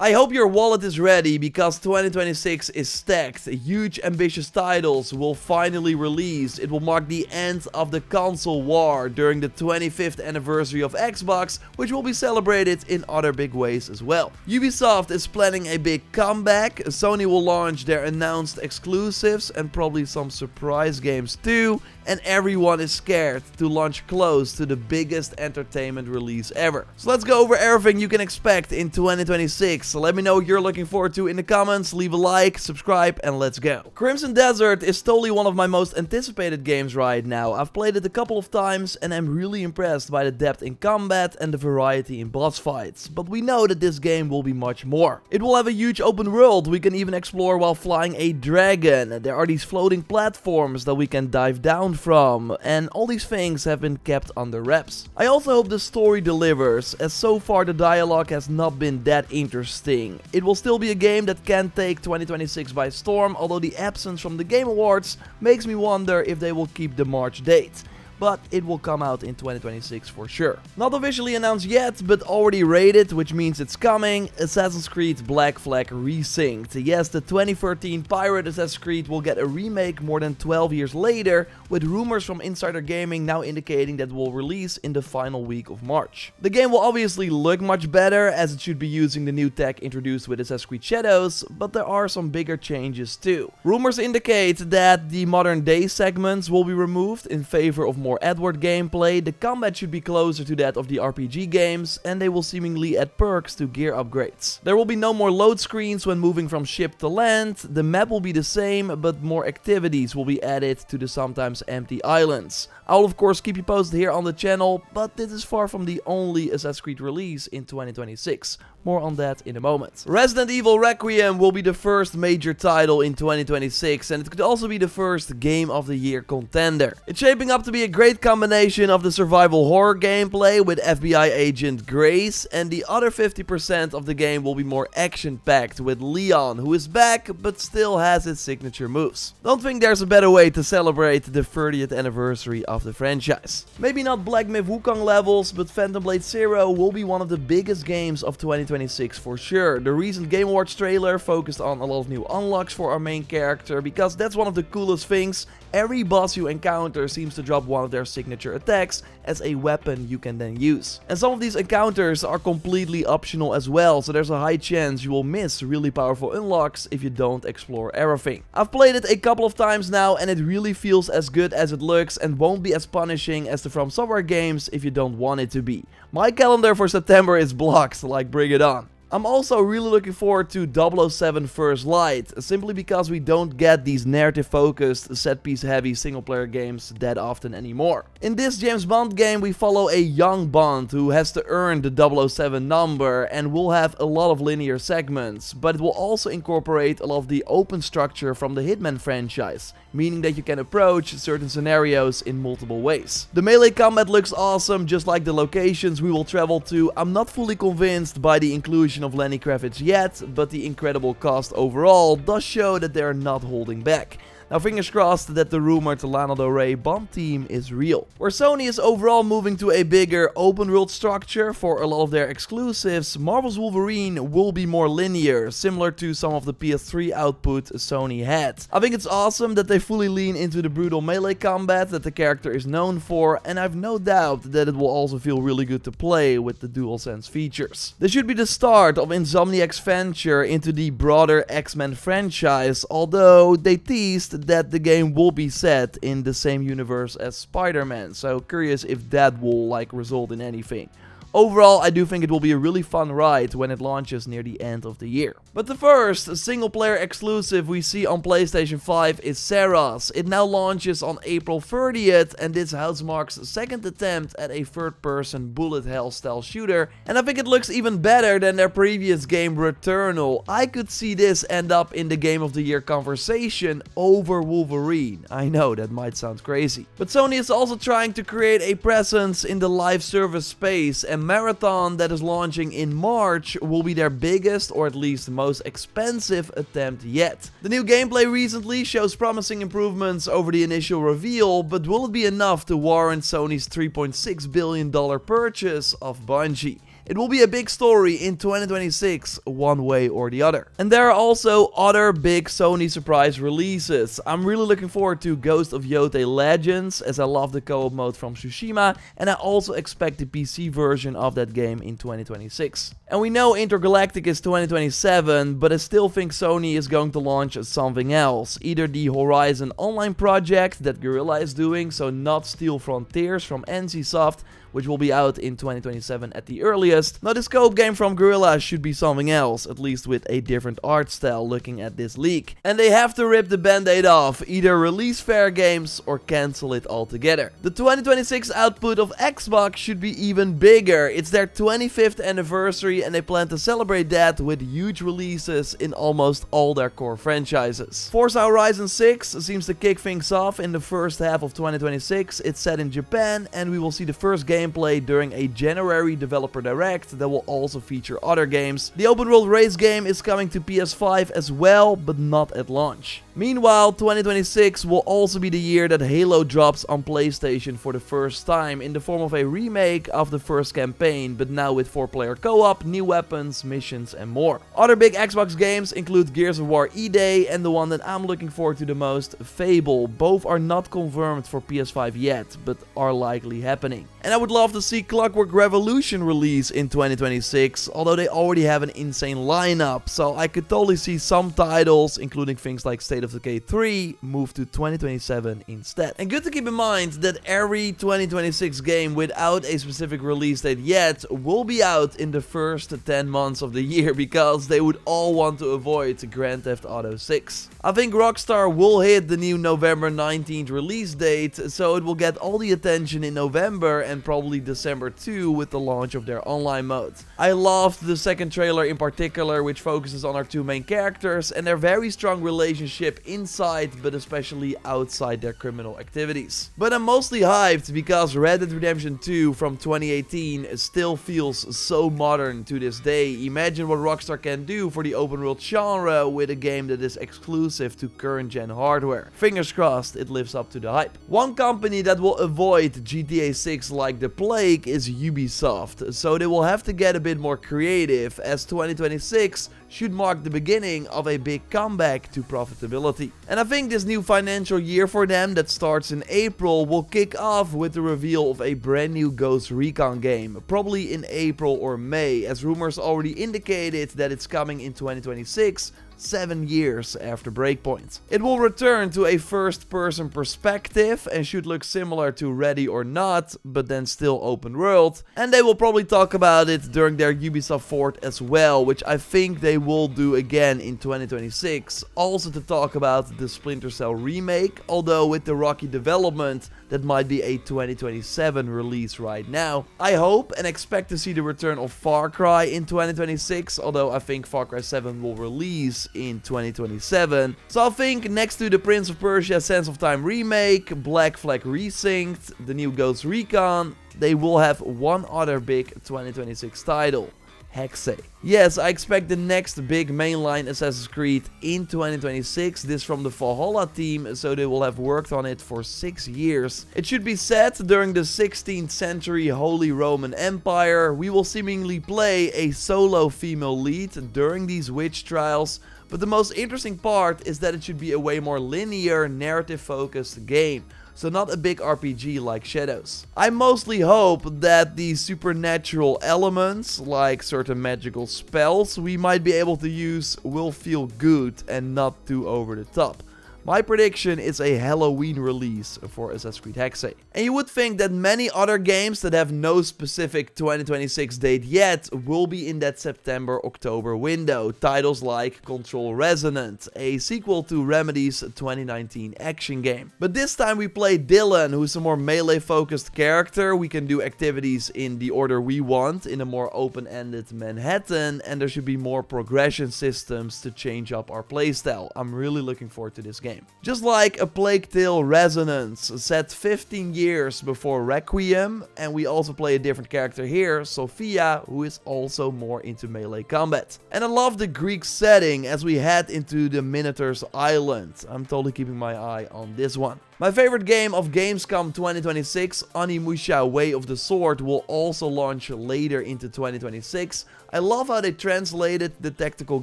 I hope your wallet is ready because 2026 is stacked. Huge ambitious titles will finally release. It will mark the end of the console war during the 25th anniversary of Xbox, which will be celebrated in other big ways as well. Ubisoft is planning a big comeback. Sony will launch their announced exclusives and probably some surprise games too. And everyone is scared to launch close to the biggest entertainment release ever. So let's go over everything you can expect in 2026. So let me know what you're looking forward to in the comments. Leave a like, subscribe, and let's go. Crimson Desert is totally one of my most anticipated games right now. I've played it a couple of times and I'm really impressed by the depth in combat and the variety in boss fights. But we know that this game will be much more. It will have a huge open world we can even explore while flying a dragon. There are these floating platforms that we can dive down from, and all these things have been kept under wraps. I also hope the story delivers, as so far the dialogue has not been that interesting. It will still be a game that can take 2026 by storm, although the absence from the Game Awards makes me wonder if they will keep the March date. But it will come out in 2026 for sure. Not officially announced yet, but already rated, which means it's coming. Assassin's Creed Black Flag Resynced. Yes, the 2013 pirate Assassin's Creed will get a remake more than 12 years later, with rumors from Insider Gaming now indicating that it will release in the final week of March. The game will obviously look much better, as it should be using the new tech introduced with Assassin's Creed Shadows, but there are some bigger changes too. Rumors indicate that the modern day segments will be removed in favor of more Edward gameplay. The combat should be closer to that of the RPG games, and they will seemingly add perks to gear upgrades. There will be no more load screens when moving from ship to land. The map will be the same, but more activities will be added to the sometimes empty islands. I'll of course keep you posted here on the channel, but this is far from the only Assassin's Creed release in 2026. More on that in a moment. Resident Evil Requiem will be the first major title in 2026, and it could also be the first Game of the Year contender. It's shaping up to be a great combination of the survival horror gameplay with FBI agent Grace, and the other 50% of the game will be more action-packed with Leon, who is back but still has his signature moves. Don't think there's a better way to celebrate the 30th anniversary of the franchise. Maybe not Black Myth Wukong levels, but Phantom Blade Zero will be one of the biggest games of 2026 for sure. The recent Game Awards trailer focused on a lot of new unlocks for our main character, because that's one of the coolest things. Every boss you encounter seems to drop one of their signature attacks as a weapon you can then use. And some of these encounters are completely optional as well, so there's a high chance you will miss really powerful unlocks if you don't explore everything. I've played it a couple of times now, and it really feels as good as it looks and won't be as punishing as the From Software games if you don't want it to be. My calendar for September is blocked, like bring it on. I'm also really looking forward to 007 First Light, simply because we don't get these narrative-focused, set-piece heavy single-player games that often anymore. In this James Bond game, we follow a young Bond who has to earn the 007 number, and will have a lot of linear segments, but it will also incorporate a lot of the open structure from the Hitman franchise, meaning that you can approach certain scenarios in multiple ways. The melee combat looks awesome, just like the locations we will travel to. I'm not fully convinced by the inclusion of Lenny Kravitz yet, but the incredible cast overall does show that they're not holding back. Now fingers crossed that the rumored Lana Del Rey Bond team is real. Where Sony is overall moving to a bigger open world structure for a lot of their exclusives, Marvel's Wolverine will be more linear, similar to some of the PS3 output Sony had. I think it's awesome that they fully lean into the brutal melee combat that the character is known for, and I've no doubt that it will also feel really good to play with the DualSense features. This should be the start of Insomniac's venture into the broader X-Men franchise, although they teased that the game will be set in the same universe as Spider-Man, so curious if that will result in anything. Overall, I do think it will be a really fun ride when it launches near the end of the year. But the first single-player exclusive we see on PlayStation 5 is Sarah's. It now launches on April 30th, and this Housemarque's second attempt at a third-person bullet hell style shooter, and I think it looks even better than their previous game Returnal. I could see this end up in the Game of the Year conversation over Wolverine. I know, that might sound crazy. But Sony is also trying to create a presence in the live service space, and Marathon, that is launching in March, will be their biggest, or at least most expensive attempt yet. The new gameplay recently shows promising improvements over the initial reveal, but will it be enough to warrant Sony's $3.6 billion purchase of Bungie? It will be a big story in 2026, one way or the other. And there are also other big Sony surprise releases. I'm really looking forward to Ghost of Yotei Legends, as I love the co-op mode from Tsushima, and I also expect the PC version of that game in 2026. And we know Intergalactic is 2027, but I still think Sony is going to launch something else. Either the Horizon Online project that Guerrilla is doing, so not Steel Frontiers from NCSoft, which will be out in 2027 at the earliest. Now, the scope game from Guerrilla should be something else, at least with a different art style looking at this leak. And they have to rip the band-aid off, either release fair games or cancel it altogether. The 2026 output of Xbox should be even bigger. It's their 25th anniversary and they plan to celebrate that with huge releases in almost all their core franchises. Forza Horizon 6 seems to kick things off in the first half of 2026. It's set in Japan and we will see the first gameplay during a January developer direct that will also feature other games. The open world race game is coming to PS5 as well, but not at launch. Meanwhile, 2026 will also be the year that Halo drops on PlayStation for the first time in the form of a remake of the first campaign, but now with 4-player co-op, new weapons, missions and more. Other big Xbox games include Gears of War E-Day and the one that I'm looking forward to the most, Fable. Both are not confirmed for PS5 yet, but are likely happening. And I would love to see Clockwork Revolution release in 2026, although they already have an insane lineup, so I could totally see some titles, including things like State of Decay 3, move to 2027 instead. And good to keep in mind that every 2026 game without a specific release date yet will be out in the first 10 months of the year, because they would all want to avoid Grand Theft Auto 6. I think Rockstar will hit the new November 19th release date, so it will get all the attention in November and probably December too with the launch of their online mode. I loved the second trailer in particular, which focuses on our two main characters and their very strong relationship inside but especially outside their criminal activities. But I'm mostly hyped because Red Dead Redemption 2 from 2018 still feels so modern to this day. Imagine what Rockstar can do for the open world genre with a game that is exclusive to current gen hardware. Fingers crossed it lives up to the hype. One company that will avoid GTA 6 like the plague is Ubisoft, so they will have to get a bit more creative, as 2026 should mark the beginning of a big comeback to profitability. And I think this new financial year for them that starts in April will kick off with the reveal of a brand new Ghost Recon game, probably in April or May, as rumors already indicated that it's coming in 2026, 7 years after Breakpoint. It will return to a first-person perspective and should look similar to Ready or Not, but then still open world. And they will probably talk about it during their Ubisoft Forward as well, which I think they will do again in 2026. Also to talk about the Splinter Cell remake, although with the rocky development, that might be a 2027 release right now. I hope and expect to see the return of Far Cry in 2026, although I think Far Cry 7 will release in 2027. So I think next to the Prince of Persia Sands of Time remake, Black Flag Resynced, the new Ghost Recon, they will have one other big 2026 title. Hexe. Yes, I expect the next big mainline Assassin's Creed in 2026, this from the Valhalla team, so they will have worked on it for 6 years. It should be set during the 16th century Holy Roman Empire. We will seemingly play a solo female lead during these witch trials, but the most interesting part is that it should be a way more linear, narrative-focused game. So not a big RPG like Shadows. I mostly hope that the supernatural elements, like certain magical spells we might be able to use, will feel good and not too over the top. My prediction is a Halloween release for Assassin's Creed Hexe. And you would think that many other games that have no specific 2026 date yet will be in that September-October window. Titles like Control Resonant, a sequel to Remedy's 2019 action game. But this time we play Dylan, who's a more melee-focused character. We can do activities in the order we want, in a more open-ended Manhattan, and there should be more progression systems to change up our playstyle. I'm really looking forward to this game. Just like A Plague Tale Resonance, set 15 years before Requiem, and we also play a different character here, Sophia, who is also more into melee combat. And I love the Greek setting as we head into the Minotaur's Island. I'm totally keeping my eye on this one. My favorite game of Gamescom 2026, Onimusha Way of the Sword, will also launch later into 2026. I love how they translated the tactical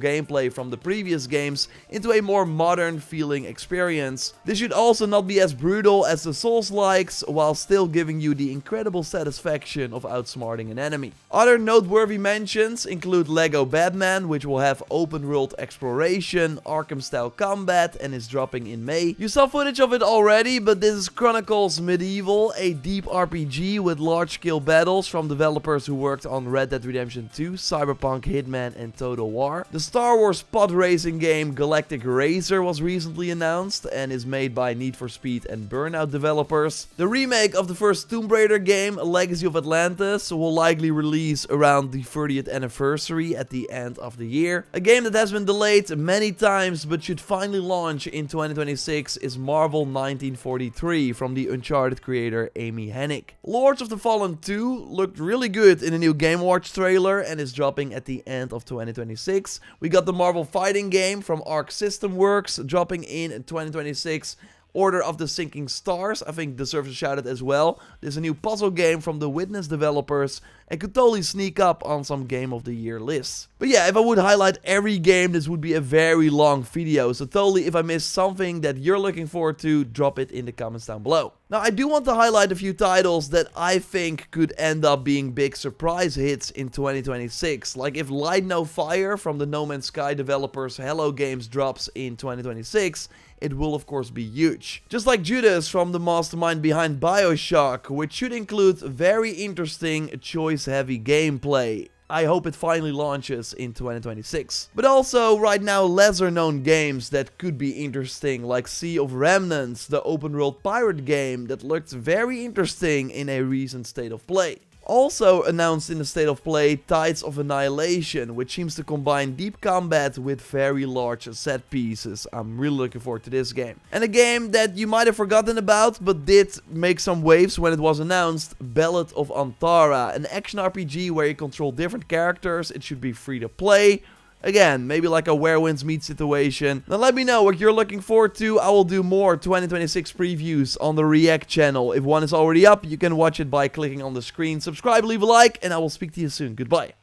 gameplay from the previous games into a more modern feeling experience. This should also not be as brutal as the Souls-likes, while still giving you the incredible satisfaction of outsmarting an enemy. Other noteworthy mentions include Lego Batman, which will have open world exploration, Arkham-style combat, and is dropping in May. You saw footage of it already, but this is Chronicles Medieval, a deep RPG with large-scale battles from developers who worked on Red Dead Redemption 2, Cyberpunk, Hitman, and Total War. The Star Wars pod racing game Galactic Racer was recently announced and is made by Need for Speed and Burnout developers. The remake of the first Tomb Raider game, Legacy of Atlantis, will likely release around the 30th anniversary at the end of the year. A game that has been delayed many times but should finally launch in 2026 is Marvel 1943 from the Uncharted creator Amy Hennig. Lords of the Fallen 2 looked really good in a new Game Watch trailer and is dropping at the end of 2026. We got the Marvel fighting game from Arc System Works dropping in 2026. Order of the Sinking Stars, I think, deserves a shout out as well. There's a new puzzle game from the Witness developers and could totally sneak up on some Game of the Year lists. But yeah, if I would highlight every game, this would be a very long video. So totally, if I missed something that you're looking forward to, drop it in the comments down below. Now, I do want to highlight a few titles that I think could end up being big surprise hits in 2026. Like if Light No Fire from the No Man's Sky developers Hello Games drops in 2026, it will of course be huge. Just like Judas from the mastermind behind BioShock, which should include very interesting choice-heavy gameplay. I hope it finally launches in 2026. But also, right now, lesser known games that could be interesting, like Sea of Remnants, the open world pirate game that looked very interesting in a recent state of play. Also announced in the state of play, Tides of Annihilation, which seems to combine deep combat with very large set pieces. I'm really looking forward to this game. And a game that you might have forgotten about, but did make some waves when it was announced, Ballad of Antara, an action RPG where you control different characters. It should be free to play. Again, maybe like a Where Winds Meet situation. Now let me know what you're looking forward to. I will do more 2026 previews on the React channel. If one is already up, you can watch it by clicking on the screen. Subscribe, leave a like, and I will speak to you soon. Goodbye.